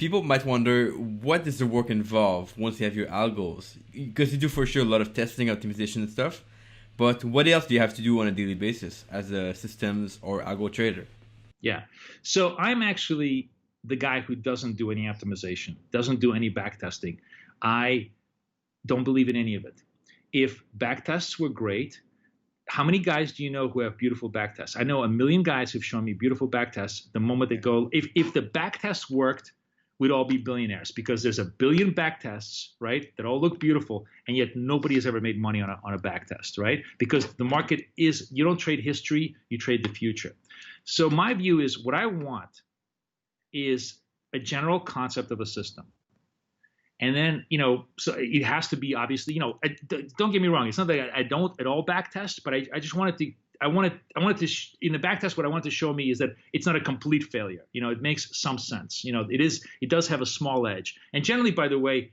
people might wonder, what does the work involve once you have your algos? Because you do for sure a lot of testing, optimization and stuff. But what else do you have to do on a daily basis as a systems or algo trader? Yeah. So I'm actually the guy who doesn't do any optimization, doesn't do any backtesting. I don't believe in any of it. If backtests were great, how many guys do you know who have beautiful backtests? I know a million guys who've shown me beautiful backtests. The moment they go, if the backtests worked, we'd all be billionaires, because there's a billion backtests, right, that all look beautiful, and yet nobody has ever made money on a backtest, right? Because the market is, you don't trade history, you trade the future. So my view is, what I want is a general concept of a system. And then, so it has to be, obviously, don't get me wrong. It's not that I don't at all backtest, but I just wanted to, in the backtest, what I wanted to show me is that it's not a complete failure. It makes some sense. It does have a small edge. And generally, by the way,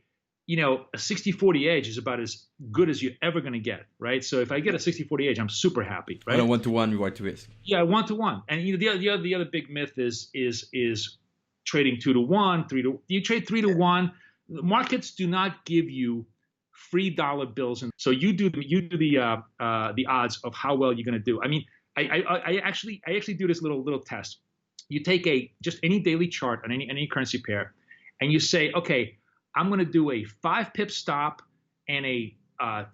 a 60-40 edge is about as good as you're ever going to get, right? So if I get a 60-40 edge, I'm super happy, right? On a 1-to-1 reward to risk. Yeah, 1-to-1. And the other big myth is trading 2-to-1, 3-to. You trade 3-to-1. Markets do not give you free dollar bills, and so you do the odds of how well you're going to do. I mean, I actually do this little test. You take just any daily chart on any currency pair, and you say, okay, I'm going to do a 5 pip stop and a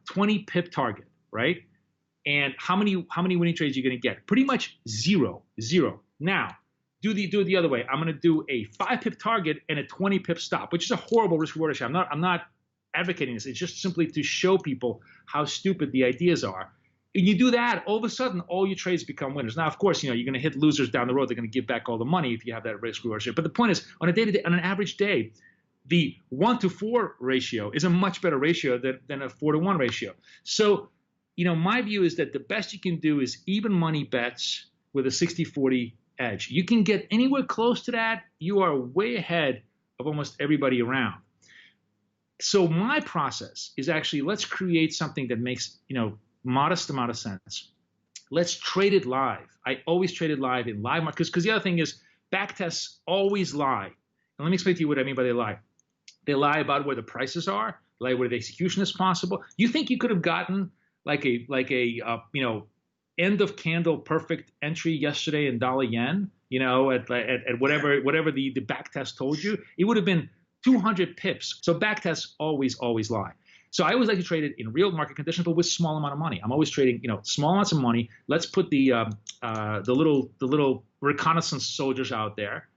20 pip target, right? And how many winning trades are you going to get? Pretty much zero. Now, do it the other way. I'm going to do a 5 pip target and a 20 pip stop, which is a horrible risk reward ratio. I'm not advocating this. It's just simply to show people how stupid the ideas are. And you do that, all of a sudden, all your trades become winners. Now, of course, you're going to hit losers down the road. They're going to give back all the money if you have that risk reward ratio. But the point is, on an average day, the 1-to-4 ratio is a much better ratio than a 4-to-1 ratio. So, my view is that the best you can do is even money bets with a 60-40 edge. You can get anywhere close to that, you are way ahead of almost everybody around. So my process is actually, let's create something that makes, modest amount of sense. Let's trade it live. I always trade it live in live markets, because the other thing is, backtests always lie. And let me explain to you what I mean by they lie. They lie about where the prices are, lie where the execution is possible. You think you could have gotten like a end of candle perfect entry yesterday in dollar yen, at whatever the backtest told you? It would have been 200 pips. So backtests always lie. So I always like to trade it in real market conditions, but with small amount of money. I'm always trading, small amounts of money. Let's put the little reconnaissance soldiers out there.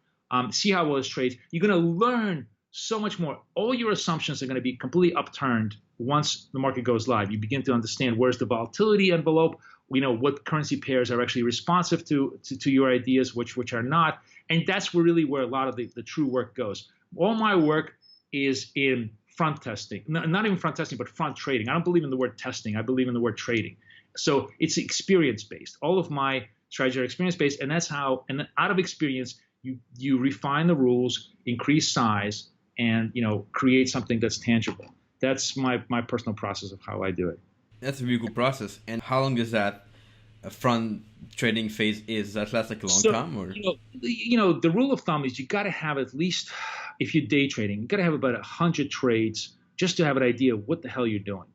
See how well this trades. You're going to learn so much more. All your assumptions are going to be completely upturned once the market goes live. You begin to understand where's the volatility envelope, what currency pairs are actually responsive to your ideas, which are not. And that's really where a lot of the true work goes. All my work is in front testing, not even front testing, but front trading. I don't believe in the word testing. I believe in the word trading. So it's experience-based. All of my strategies are experience-based, and that's how, and then out of experience, you refine the rules, increase size, and create something that's tangible. That's my personal process of how I do it. That's a really good process. And how long does that front trading phase is? Does that last like a long time? Or? The rule of thumb is you got to have at least, if you're day trading, you got to have about 100 trades just to have an idea of what the hell you're doing.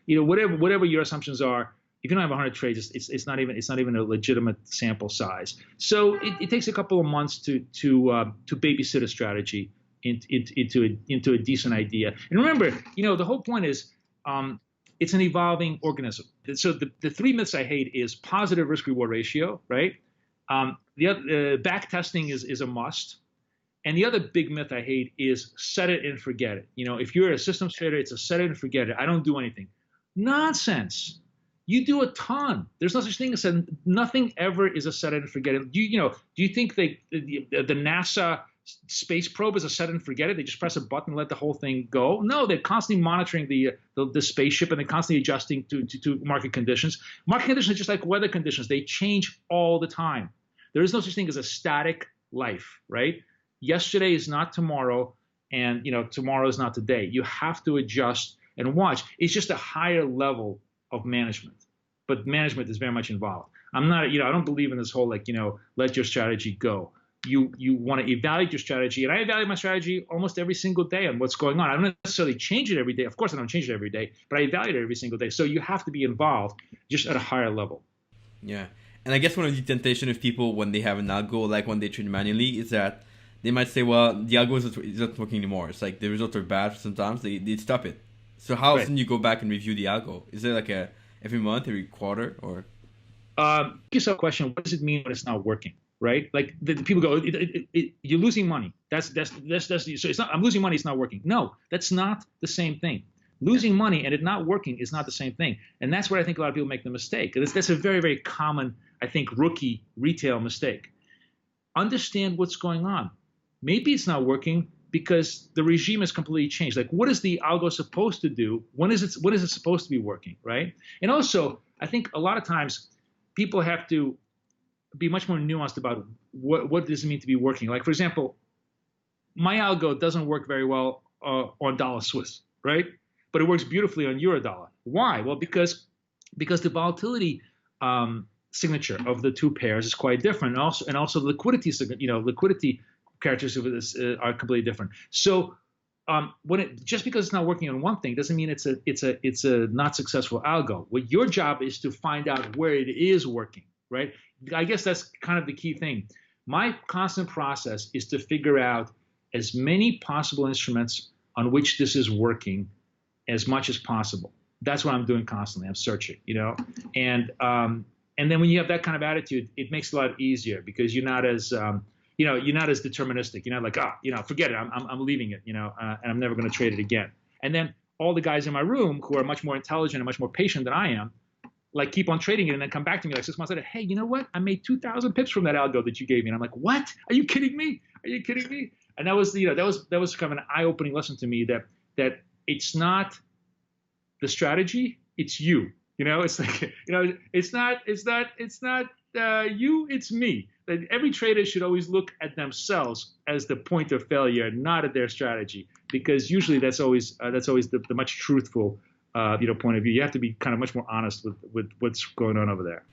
Whatever your assumptions are. If you don't have 100 trades, it's not even a legitimate sample size. So it takes a couple of months to babysit a strategy into a decent idea. And remember, the whole point is it's an evolving organism. So the 3 myths I hate is positive risk reward ratio, right? The other back testing is a must. And the other big myth I hate is set it and forget it. If you're a systems trader, it's a set it and forget it. I don't do anything. Nonsense. You do a ton. There's no such thing as nothing ever is a set it and forget it. Do you think the NASA space probe is a set it and forget it? They just press a button and let the whole thing go? No, they're constantly monitoring the spaceship, and they're constantly adjusting to market conditions. Market conditions are just like weather conditions. They change all the time. There is no such thing as a static life, right? Yesterday is not tomorrow, and tomorrow is not today. You have to adjust and watch. It's just a higher level of management, but management is very much involved. I'm not, I don't believe in this whole let your strategy go. you want to evaluate your strategy. And I evaluate my strategy almost every single day on what's going on. I don't necessarily change it every day. Of course, I don't change it every day, but I evaluate it every single day. So you have to be involved just at a higher level. Yeah. And I guess one of the temptation of people when they have an algo, like when they trade manually, is that they might say, well, the algo is not working anymore. It's like the results are bad sometimes. They stop it. So how often you go back and review the algo? Is it like every month, every quarter, or? Yourself a question: what does it mean when it's not working? Right? Like the people go, you're losing money. That's so it's not. I'm losing money. It's not working. No, that's not the same thing. Losing money and it not working is not the same thing. And that's where I think a lot of people make the mistake. That's a very, very common, I think, rookie retail mistake. Understand what's going on. Maybe it's not working because the regime has completely changed. Like, what is the algo supposed to do? When is it supposed to be working, right? And also, I think a lot of times people have to be much more nuanced about what does it mean to be working. Like, for example, my algo doesn't work very well on dollar Swiss, right? But it works beautifully on euro dollar. Why? Well, because the volatility signature of the two pairs is quite different, and also the liquidity characteristics of this are completely different. So just because it's not working on one thing doesn't mean it's a not successful algo. What your job is to find out where it is working, right? I guess that's kind of the key thing. My constant process is to figure out as many possible instruments on which this is working as much as possible. That's what I'm doing constantly. I'm searching, and then when you have that kind of attitude, it makes it a lot easier because you're not as you're not as deterministic. You're not like, forget it. I'm leaving it, and I'm never going to trade it again. And then all the guys in my room who are much more intelligent and much more patient than I am, like keep on trading it and then come back to me like 6 months later. Hey, you know what? I made 2,000 pips from that algo that you gave me. And I'm like, what? Are you kidding me? Are you kidding me? And that was kind of an eye-opening lesson to me that it's not the strategy, it's you. It's like, it's not you, it's me. That every trader should always look at themselves as the point of failure, not at their strategy, because usually that's always the much truthful point of view. You have to be kind of much more honest with what's going on over there.